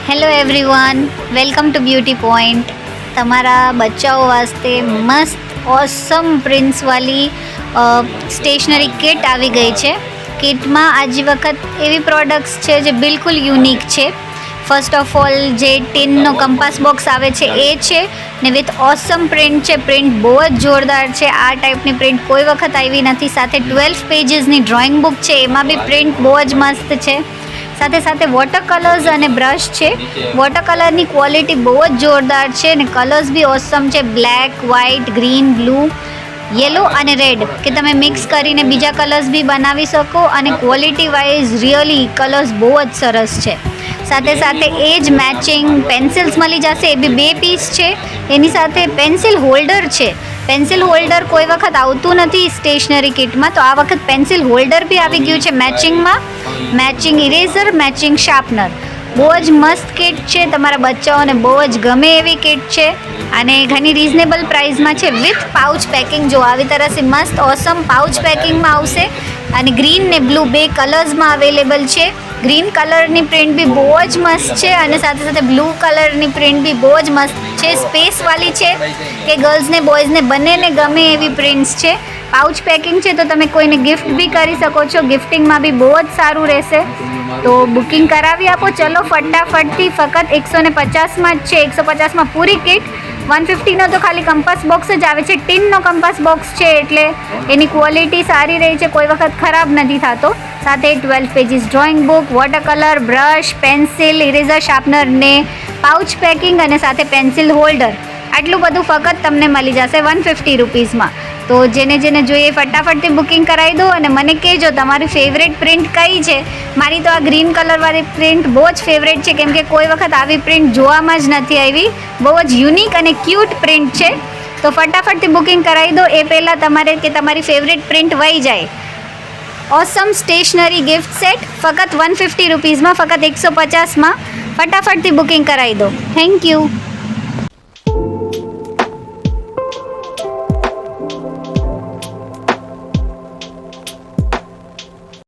Hello everyone, welcome to beauty point. તમારા બચ્ચાઓ વાસ્તે મસ્ત ઓસમ પ્રિન્ટ્સવાળી stationary kit આવી ગઈ છે. કિટમાં આજ વખત એવી પ્રોડક્ટ્સ છે જે બિલકુલ યુનિક છે. ફર્સ્ટ ઓફ ઓલ જે ટીનનો કંપાસ બોક્સ આવે છે એ છે ને વિથ ઓસમ પ્રિન્ટ છે. પ્રિન્ટ બહુ જ જોરદાર છે. આ ટાઈપની પ્રિન્ટ કોઈ વખત આવી નથી. સાથે 12 પેજીસની ડ્રોઈંગ બુક છે, એમાં બી પ્રિન્ટ બહુ જ મસ્ત છે. સાથે સાથે વોટર કલર્સ અને બ્રશ છે. વોટર કલરની ક્વોલિટી બહુ જ જોરદાર છે ને કલર્સ બી ઓસમ છે. Black, white, green, blue, yellow અને રેડ કે તમે મિક્સ કરીને બીજા કલર્સ બી બનાવી શકો અને ક્વોલિટી વાઇઝ રિયલી કલર્સ બહુ જ સરસ છે. સાથે સાથે એ જ મેચિંગ પેન્સિલ્સ મળી જશે, એ બી 2 પીસ છે. એની સાથે પેન્સિલ હોલ્ડર છે. પેન્સિલ હોલ્ડર કોઈ વખત આવતું નથી સ્ટેશનરી કિટમાં, તો આ વખત પેન્સિલ હોલ્ડર બી આવી ગયું છે મેચિંગમાં. Matching eraser, matching sharpener. બહુ જ મસ્ત કિટ છે. તમારા બચ્ચાઓને બહુ જ ગમે એવી કિટ છે અને ઘણી રિઝનેબલ પ્રાઇસમાં છે વિથ પાઉચ પેકિંગ. જો આવી તરહ મસ્ત ઓસમ પાઉચ પેકિંગમાં આવશે અને ગ્રીન ને બ્લુ 2 કલર્સમાં અવેલેબલ છે. ગ્રીન કલરની પ્રિન્ટ બી બહુ જ મસ્ત છે અને સાથે સાથે બ્લુ કલરની પ્રિન્ટ બી બહુ જ મસ્ત છે. સ્પેસવાળી છે કે ગર્લ્સને બોયઝને બંનેને ગમે એવી પ્રિન્ટ્સ છે. પાઉચ પેકિંગ છે તો તમે કોઈને ગિફ્ટ બી કરી શકો છો. ગિફ્ટિંગમાં બી બહુ જ સારું રહેશે. તો બુકિંગ કરાવી આપો ચલો ફટાફટથી. ફક્ત 150માં જ છે. 150માં પૂરી કિટ. 150નો તો ખાલી કંપાસ બોક્સ જ આવે છે. ટીનનો કંપાસ બોક્સ છે એટલે એની ક્વોલિટી સારી રહી છે, કોઈ વખત ખરાબ નથી થતો. સાથે 12 pages drawing book, water colour, brush, pencil, eraser, sharpener ને પાઉચ પેકિંગ અને સાથે પેન્સિલ હોલ્ડર. આટલું બધું ફક્ત તમને મળી જશે 150 રૂપીસમાં. તો જેને જોઈએ ફટાફટથી બુકિંગ કરાવી દો અને મને કહેજો તમારી ફેવરેટ પ્રિન્ટ કઈ છે. મારી તો આ ગ્રીન કલરવાળી પ્રિન્ટ બહુ જ ફેવરેટ છે કેમ કે કોઈ વખત આવી પ્રિન્ટ જોવામાં જ નથી આવી. બહુ જ યુનિક અને ક્યુટ પ્રિન્ટ છે. તો ફટાફટથી બુકિંગ કરાવી દો એ પહેલાં તમારે કે તમારી ફેવરેટ પ્રિન્ટ વહી જાય. ઓસમ સ્ટેશનરી ગિફ્ટ સેટ ફક્ત 150 રૂપીસમાં, ફક્ત 150માં. ફટાફટથી બુકિંગ કરાવી દો. Thank you.